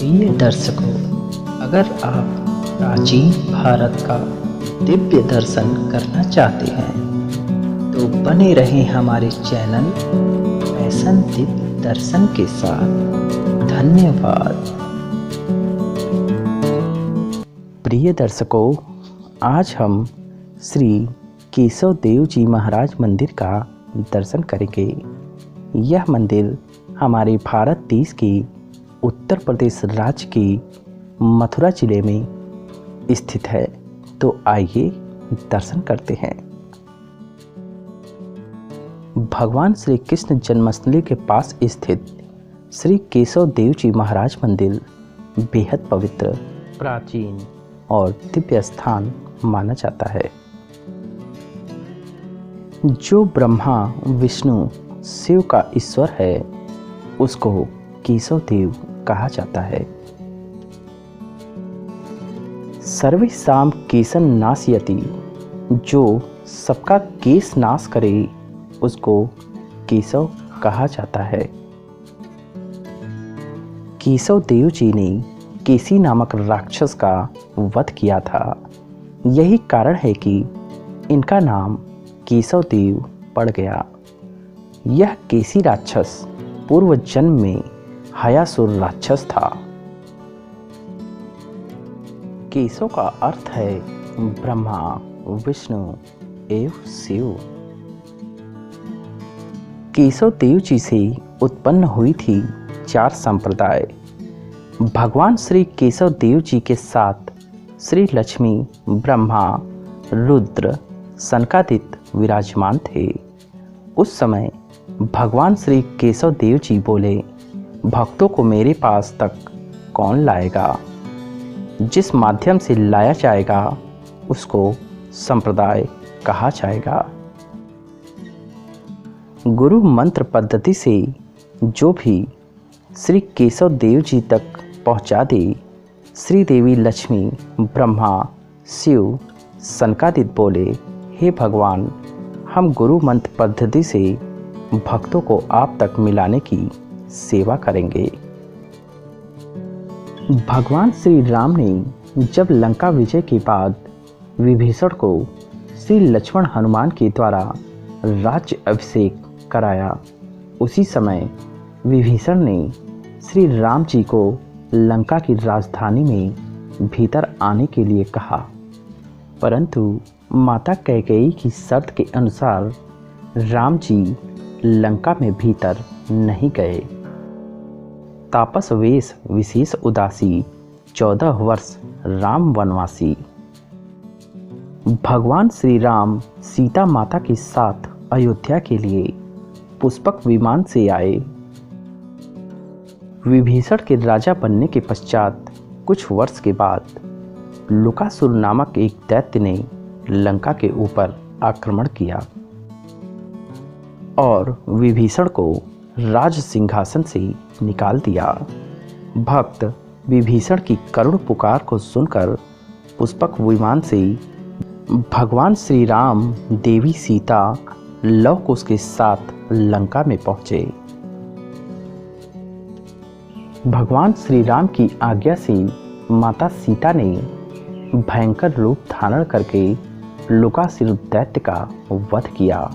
प्रिय दर्शकों, अगर आप प्राचीन भारत का दिव्य दर्शन करना चाहते हैं तो बने रहें हमारे चैनल फैशन दिव्य दर्शन के साथ। धन्यवाद। प्रिय दर्शकों, आज हम श्री केशव देव जी महाराज मंदिर का दर्शन करेंगे। यह मंदिर हमारे भारत देश के उत्तर प्रदेश राज्य के मथुरा जिले में स्थित है। तो आइए दर्शन करते हैं। भगवान श्री कृष्ण जन्मस्थली के पास स्थित श्री केशव देव जी महाराज मंदिर बेहद पवित्र, प्राचीन और दिव्य स्थान माना जाता है। जो ब्रह्मा विष्णु शिव का ईश्वर है उसको केशव देव कहा जाता है। सर्वेषां केशं नाशयति, जो सबका केश नाश करे उसको केशव कहा जाता है। केशव देव जी ने केसी नामक राक्षस का वध किया था। यही कारण है कि इनका नाम केशव देव पड़ गया। यह केसी राक्षस पूर्व जन्म में हयासुर राक्षस था। केशव का अर्थ है ब्रह्मा, विष्णु एवं शिव। केशव देव जी से उत्पन्न हुई थी 4 संप्रदाय। भगवान श्री केशव देव जी के साथ श्री लक्ष्मी, ब्रह्मा, रुद्र, सनकादित्य विराजमान थे। उस समय भगवान श्री केशव देव जी बोले, भक्तों को मेरे पास तक कौन लाएगा? जिस माध्यम से लाया जाएगा उसको संप्रदाय कहा जाएगा। गुरु मंत्र पद्धति से जो भी श्री केशव देव जी तक पहुंचा दे, श्री देवी लक्ष्मी, ब्रह्मा, शिव, सनकादित्य बोले, हे भगवान, हम गुरु मंत्र पद्धति से भक्तों को आप तक मिलाने की सेवा करेंगे। भगवान श्री राम ने जब लंका विजय के बाद विभीषण को श्री लक्ष्मण हनुमान के द्वारा राज्य अभिषेक कराया, उसी समय विभीषण ने श्री राम जी को लंका की राजधानी में भीतर आने के लिए कहा, परंतु माता कैकेयी की शर्त के अनुसार राम जी लंका में भीतर नहीं गए। तापस वेश विशेष उदासी, 14 वर्ष राम वनवासी। भगवान श्री राम सीता माता के साथ अयोध्या के लिए पुष्पक विमान से आए। विभीषण के राजा बनने के पश्चात कुछ वर्ष के बाद लुकासुर नामक एक दैत्य ने लंका के ऊपर आक्रमण किया और विभीषण को राज सिंहासन से निकाल दिया। भक्त विभीषण की करुण पुकार को सुनकर पुष्पक विमान से भगवान श्री राम, देवी सीता, लव कुश के साथ लंका में पहुंचे। भगवान श्री राम की आज्ञा से माता सीता ने भयंकर रूप धारण करके लुकासुर दैत्य का वध किया।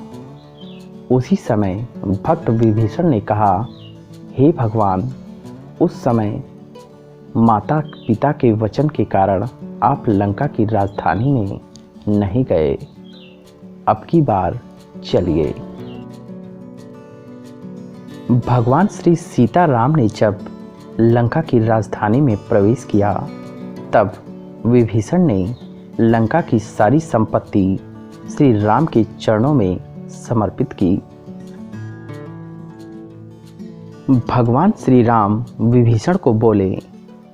उसी समय भक्त विभीषण ने कहा, हे भगवान, उस समय माता पिता के वचन के कारण आप लंका की राजधानी में नहीं गए। अब की बार चलिए। भगवान श्री सीताराम ने जब लंका की राजधानी में प्रवेश किया, तब विभीषण ने लंका की सारी संपत्ति श्री राम के चरणों में समर्पित की। भगवान श्री राम विभीषण को बोले,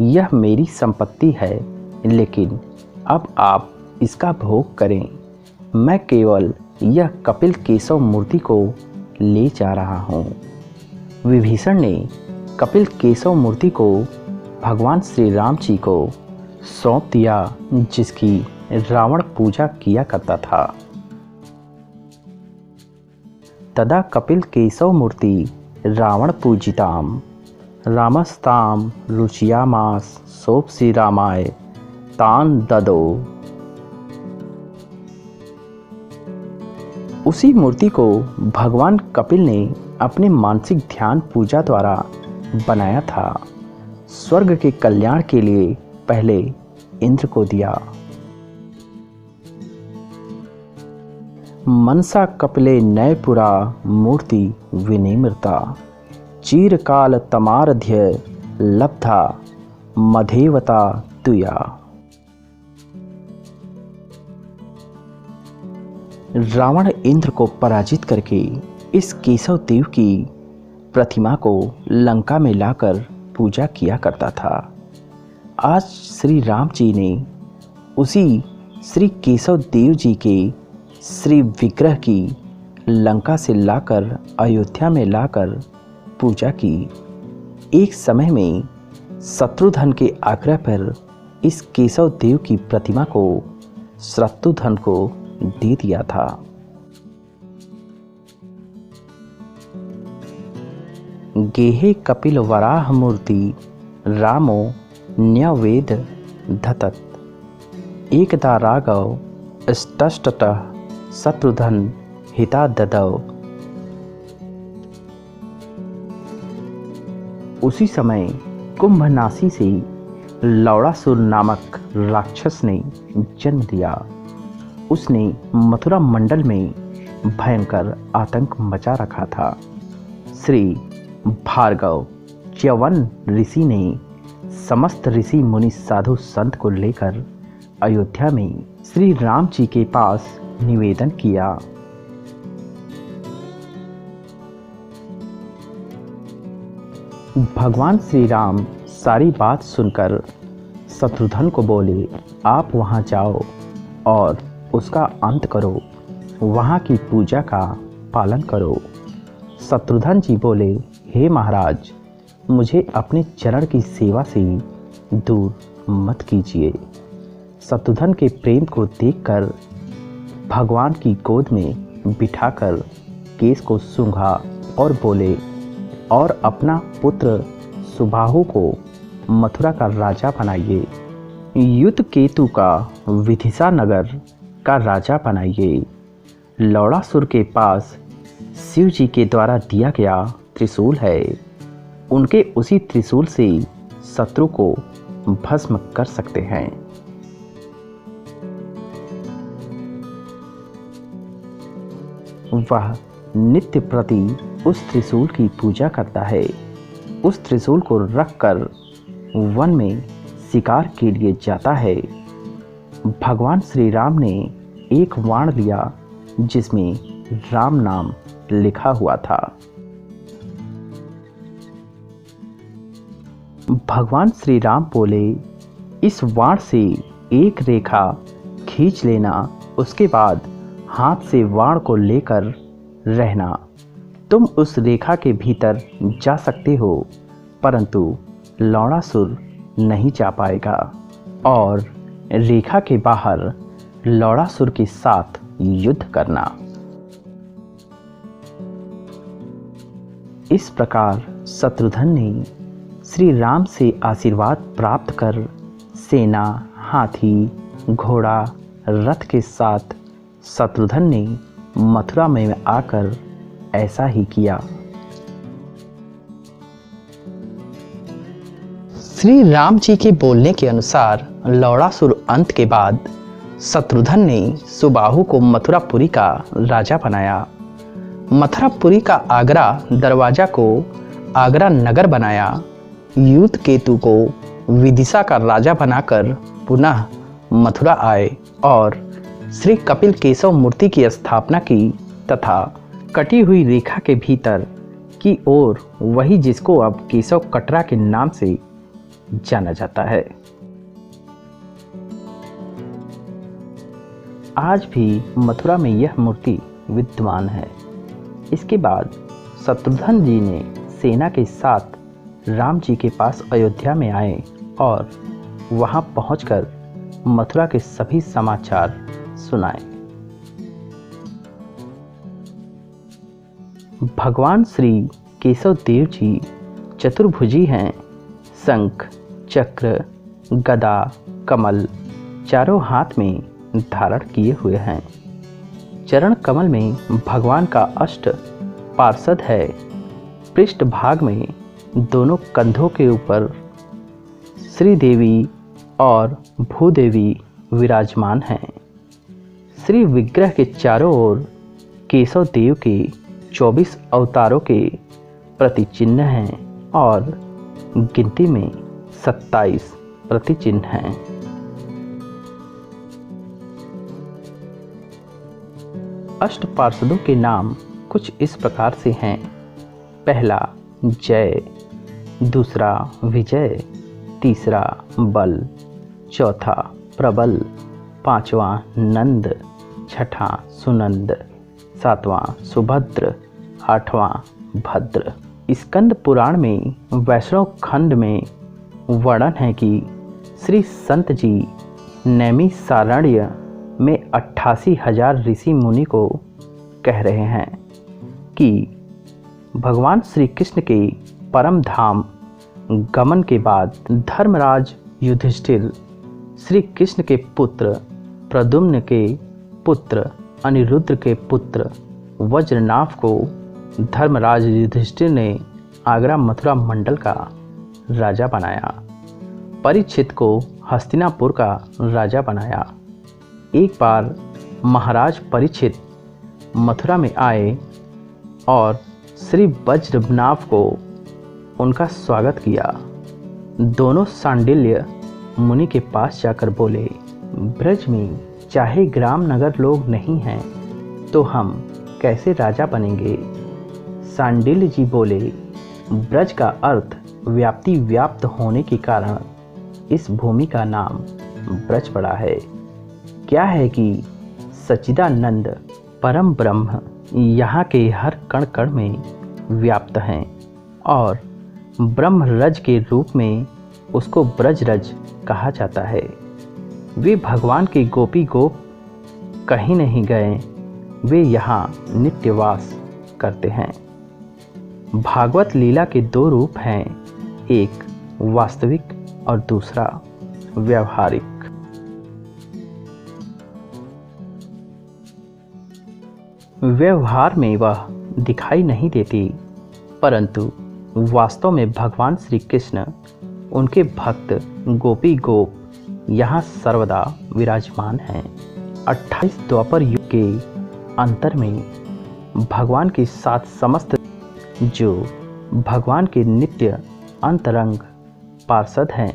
यह मेरी संपत्ति है, लेकिन अब आप इसका भोग करें। मैं केवल यह कपिल केशव मूर्ति को ले जा रहा हूँ। विभीषण ने कपिल केशव मूर्ति को भगवान श्री राम जी को सौंप दिया, जिसकी रावण पूजा किया करता था। तदा कपिल केशव मूर्ति रावण पूजिताम रामस्ताम रुचियामास सोपसी रामाय तान ददो। उसी मूर्ति को भगवान कपिल ने अपने मानसिक ध्यान पूजा द्वारा बनाया था। स्वर्ग के कल्याण के लिए पहले इंद्र को दिया। मनसा कपिले नयपुरा मूर्ति विनिमृता चीरकाल तमारध्य लब्धा मधेवता तुया। रावण इंद्र को पराजित करके इस केशव देव की प्रतिमा को लंका में लाकर पूजा किया करता था। आज श्री राम जी ने उसी श्री केशव देव जी के श्री विग्रह की लंका से लाकर अयोध्या में लाकर पूजा की। एक समय में शत्रुघ्न के आग्रह पर इस केशव देव की प्रतिमा को शत्रुघ्न को दे दिया था। गेहे कपिल वराह मूर्ति रामो न्यवेद धतत एकदा राघव स्टष्टतः शत्रुघ्न हिता ददव। उसी समय कुंभनासी से लौड़ासुर नामक राक्षस ने जन्म लिया। उसने मथुरा मंडल में भयंकर आतंक मचा रखा था। श्री भार्गव च्यवन ऋषि ने समस्त ऋषि मुनि साधु संत को लेकर अयोध्या में श्री राम जी के पास निवेदन किया। भगवान श्री राम सारी बात सुनकर शत्रुघ्न को बोले, आप वहां जाओ और उसका अंत करो, वहां की पूजा का पालन करो। शत्रुघ्न जी बोले, हे महाराज, मुझे अपने चरण की सेवा से दूर मत कीजिए। शत्रुघ्न के प्रेम को देखकर भगवान की गोद में बिठाकर केश को सूंघा और बोले, और अपना पुत्र सुबाहु को मथुरा का राजा बनाइए, युद्ध केतु का विदिशा नगर का राजा बनाइए। लौड़ासुर के पास शिव जी के द्वारा दिया गया त्रिशूल है, उनके उसी त्रिशूल से शत्रु को भस्म कर सकते हैं। वह नित्य प्रति उस त्रिशूल की पूजा करता है। उस त्रिशूल को रखकर वन में शिकार के लिए जाता है। भगवान श्री राम ने एक बाण लिया जिसमें राम नाम लिखा हुआ था। भगवान श्री राम बोले, इस बाण से एक रेखा खींच लेना, उसके बाद हाथ से बाण को लेकर रहना। तुम उस रेखा के भीतर जा सकते हो, परंतु लौड़ासुर नहीं जा पाएगा, और रेखा के बाहर लौड़ासुर के साथ युद्ध करना। इस प्रकार शत्रुघ्न ने श्री राम से आशीर्वाद प्राप्त कर सेना, हाथी, घोड़ा, रथ के साथ शत्रुघ्न ने मथुरा में आकर ऐसा ही किया। श्री राम जी के बोलने के अनुसार लौड़ासुर अंत के बाद शत्रुघ्न ने सुबाहु को मथुरापुरी का राजा बनाया। मथुरापुरी का आगरा दरवाजा को आगरा नगर बनाया। युद्ध केतु को विदिशा का राजा बनाकर पुनः मथुरा आए और श्री कपिल केशव मूर्ति की स्थापना की तथा कटी हुई रेखा के भीतर की ओर वही जिसको अब केशव कटरा के नाम से जाना जाता है। आज भी मथुरा में यह मूर्ति विद्यमान है। इसके बाद शत्रुघ्न जी ने सेना के साथ राम जी के पास अयोध्या में आए और वहां पहुंचकर मथुरा के सभी समाचार सुनाए। भगवान श्री केशव देव जी चतुर्भुजी हैं। शंख, चक्र, गदा, कमल चारों हाथ में धारण किए हुए हैं। चरण कमल में भगवान का अष्ट पार्षद है। पृष्ठ भाग में दोनों कंधों के ऊपर श्री देवी और भूदेवी विराजमान हैं। श्री विग्रह के चारों ओर केशव देव के 24 अवतारों के प्रतिचिन्ह हैं और गिनती में 27 प्रतिचिन्ह हैं। अष्ट पार्षदों के नाम कुछ इस प्रकार से हैं। पहला जय, दूसरा विजय, तीसरा बल, चौथा प्रबल, पांचवा नंद, छठा सुनंद, सातवां सुभद्र, आठवां भद्र। स्कंद पुराण में वैष्णव खंड में वर्णन है कि श्री संत जी नैमिषारण्य में 88,000 ऋषि मुनि को कह रहे हैं कि भगवान श्री कृष्ण के परम धाम गमन के बाद धर्मराज युधिष्ठिर श्री कृष्ण के पुत्र प्रद्युम्न के पुत्र अनिरुद्ध के पुत्र वज्रनाभ को धर्मराज युधिष्ठिर ने आगरा मथुरा मंडल का राजा बनाया। परीक्षित को हस्तिनापुर का राजा बनाया। एक बार महाराज परीक्षित मथुरा में आए और श्री वज्रनाभ को उनका स्वागत किया। दोनों सांडिल्य मुनि के पास जाकर बोले, ब्रज में चाहे ग्राम नगर लोग नहीं हैं तो हम कैसे राजा बनेंगे। सांडिल्य जी बोले, ब्रज का अर्थ व्याप्ति व्याप्त होने के कारण इस भूमि का नाम ब्रज पड़ा है। क्या है कि सच्चिदानंद परम ब्रह्म यहाँ के हर कण कण में व्याप्त हैं और ब्रह्मरज के रूप में उसको ब्रजरज कहा जाता है। वे भगवान के गोपी गोप कहीं नहीं गए, वे यहाँ नित्यवास करते हैं। भागवत लीला के दो रूप हैं, एक वास्तविक और दूसरा व्यवहारिक। व्यवहार में वह दिखाई नहीं देती, परंतु वास्तव में भगवान श्री कृष्ण, उनके भक्त गोपी गोप यहाँ सर्वदा विराजमान हैं। 28 द्वापर युग के अंतर में भगवान के साथ समस्त जो भगवान के नित्य अंतरंग पार्षद हैं,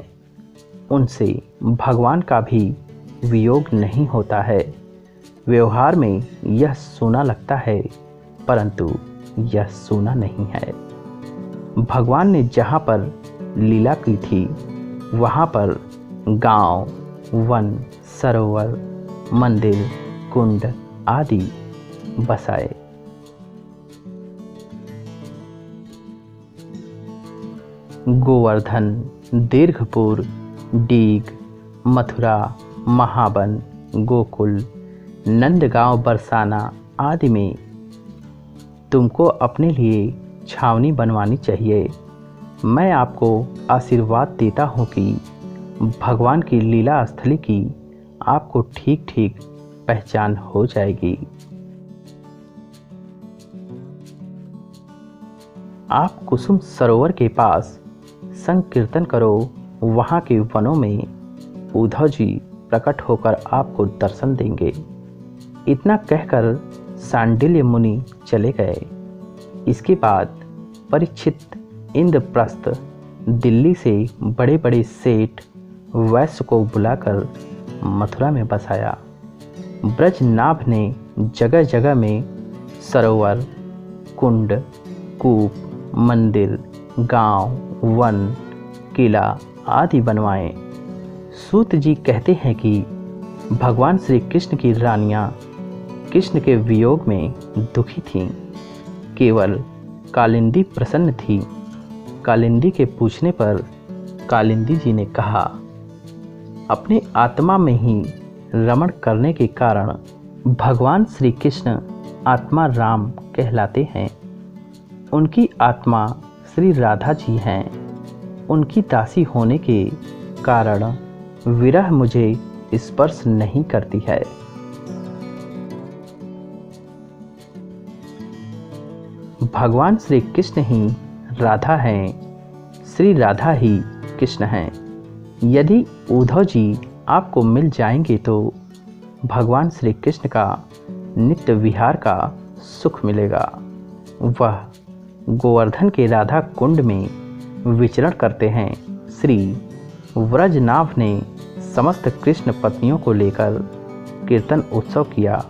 उनसे भगवान का भी वियोग नहीं होता है। व्यवहार में यह सोना लगता है, परंतु यह सोना नहीं है। भगवान ने जहाँ पर लीला की थी, वहाँ पर गांव, वन, सरोवर, मंदिर, कुंड आदि बसाए। गोवर्धन, दीर्घपुर, डीग, मथुरा, महावन, गोकुल, नंदगांव, बरसाना आदि में तुमको अपने लिए छावनी बनवानी चाहिए। मैं आपको आशीर्वाद देता हूँ कि भगवान की लीला स्थली की आपको ठीक ठीक पहचान हो जाएगी। आप कुसुम सरोवर के पास संकीर्तन करो, वहाँ के वनों में उद्धव जी प्रकट होकर आपको दर्शन देंगे। इतना कहकर सांडिल्य मुनि चले गए। इसके बाद परीक्षित इंद्रप्रस्थ दिल्ली से बड़े बड़े सेठ वैश्य को बुलाकर मथुरा में बसाया। ब्रजनाभ ने जगह जगह में सरोवर, कुंड, कूप, मंदिर, गांव, वन, किला आदि बनवाए। सूत जी कहते हैं कि भगवान श्री कृष्ण की रानियां कृष्ण के वियोग में दुखी थीं। केवल कालिंदी प्रसन्न थी। कालिंदी के पूछने पर कालिंदी जी ने कहा, अपने आत्मा में ही रमण करने के कारण भगवान श्री कृष्ण आत्मा राम कहलाते हैं। उनकी आत्मा श्री राधा जी हैं, उनकी दासी होने के कारण विरह मुझे स्पर्श नहीं करती है। भगवान श्री कृष्ण ही राधा हैं, श्री राधा ही कृष्ण हैं। यदि उद्धव जी आपको मिल जाएंगे तो भगवान श्री कृष्ण का नित्य विहार का सुख मिलेगा। वह गोवर्धन के राधा कुंड में विचरण करते हैं। श्री व्रजनाभ ने समस्त कृष्ण पत्नियों को लेकर कीर्तन उत्सव किया।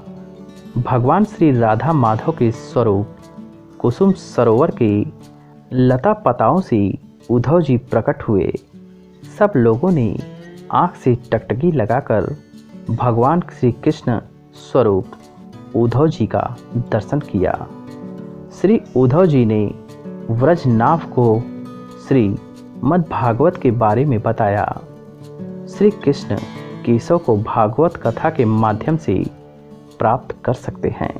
भगवान श्री राधा माधव के स्वरूप कुसुम सरोवर के लता पताओं से उद्धव जी प्रकट हुए। सब लोगों ने आँख से टकटकी लगाकर भगवान श्री कृष्ण स्वरूप उद्धव जी का दर्शन किया। श्री उद्धव जी ने व्रजनाभ को श्री मद्भागवत के बारे में बताया। श्री कृष्ण केशव को भागवत कथा के माध्यम से प्राप्त कर सकते हैं।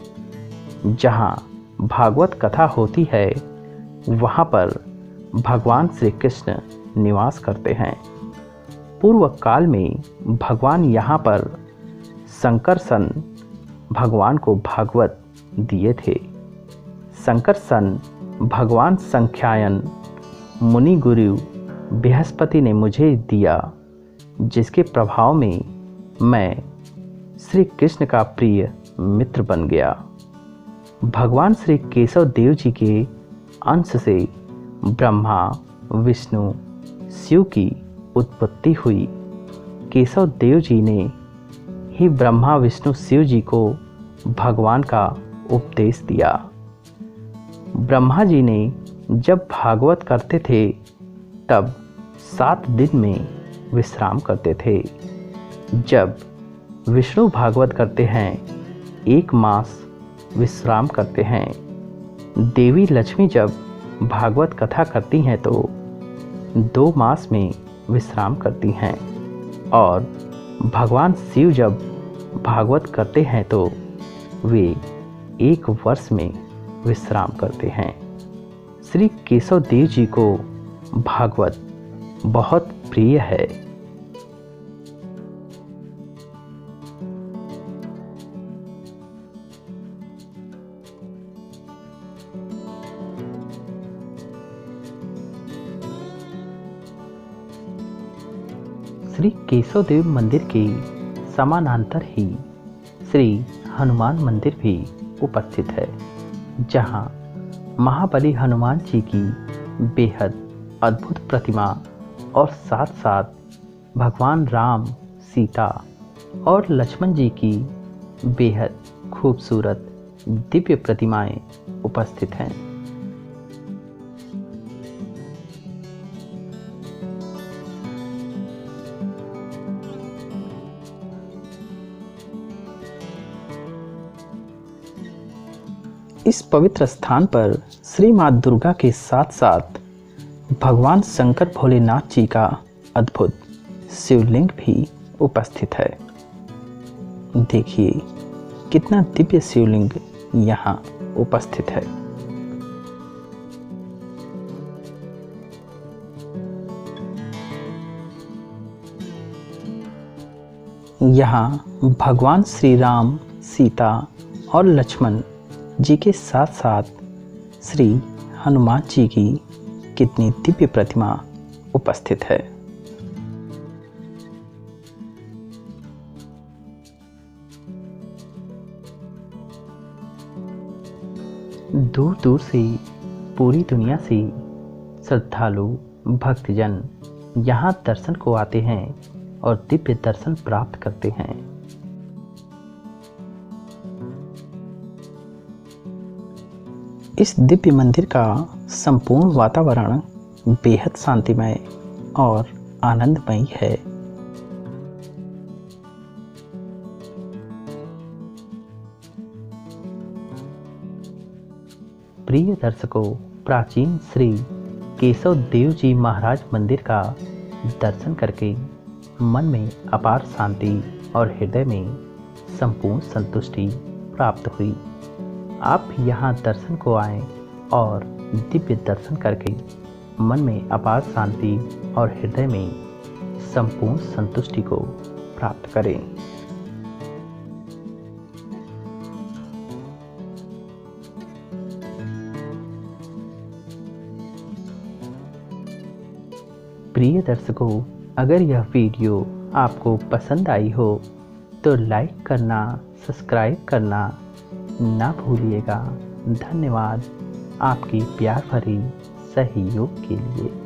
जहाँ भागवत कथा होती है वहाँ पर भगवान श्री कृष्ण निवास करते हैं। पूर्व काल में भगवान यहाँ पर संकर्षण भगवान को भागवत दिए थे। संकर्षण भगवान संख्यायन मुनि गुरु बृहस्पति ने मुझे दिया, जिसके प्रभाव में मैं श्री कृष्ण का प्रिय मित्र बन गया। भगवान श्री केशव देव जी के अंश से ब्रह्मा विष्णु शिव की उत्पत्ति हुई। केशव देव जी ने ही ब्रह्मा विष्णु शिव जी को भगवान का उपदेश दिया। ब्रह्मा जी ने जब भागवत करते थे तब 7 दिन में विश्राम करते थे। जब विष्णु भागवत करते हैं 1 मास विश्राम करते हैं। देवी लक्ष्मी जब भागवत कथा करती हैं तो 2 मास में विश्राम करती हैं और भगवान शिव जब भागवत करते हैं तो वे 1 वर्ष में विश्राम करते हैं। श्री केशव देव जी को भागवत बहुत प्रिय है। श्री केशव देव मंदिर के समानांतर ही श्री हनुमान मंदिर भी उपस्थित है, जहां महाबली हनुमान जी की बेहद अद्भुत प्रतिमा और साथ साथ भगवान राम, सीता और लक्ष्मण जी की बेहद खूबसूरत दिव्य प्रतिमाएं उपस्थित हैं। इस पवित्र स्थान पर श्री माँ दुर्गा के साथ साथ भगवान शंकर भोलेनाथ जी का अद्भुत शिवलिंग भी उपस्थित है। देखिए कितना दिव्य शिवलिंग यहाँ उपस्थित है। यहाँ भगवान श्री राम, सीता और लक्ष्मण जी के साथ साथ श्री हनुमान जी की कितनी दिव्य प्रतिमा उपस्थित है। दूर दूर से, पूरी दुनिया से श्रद्धालु भक्तजन यहाँ दर्शन को आते हैं और दिव्य दर्शन प्राप्त करते हैं। इस दिव्य मंदिर का संपूर्ण वातावरण बेहद शांतिमय और आनंदमयी है। प्रिय दर्शकों, प्राचीन श्री केशव देव जी महाराज मंदिर का दर्शन करके मन में अपार शांति और हृदय में संपूर्ण संतुष्टि प्राप्त हुई। आप भी यहाँ दर्शन को आएं और दिव्य दर्शन करके मन में अपार शांति और हृदय में संपूर्ण संतुष्टि को प्राप्त करें। प्रिय दर्शकों, अगर यह वीडियो आपको पसंद आई हो तो लाइक करना, सब्सक्राइब करना ना भूलिएगा। धन्यवाद आपकी प्यार भरी सहयोग के लिए।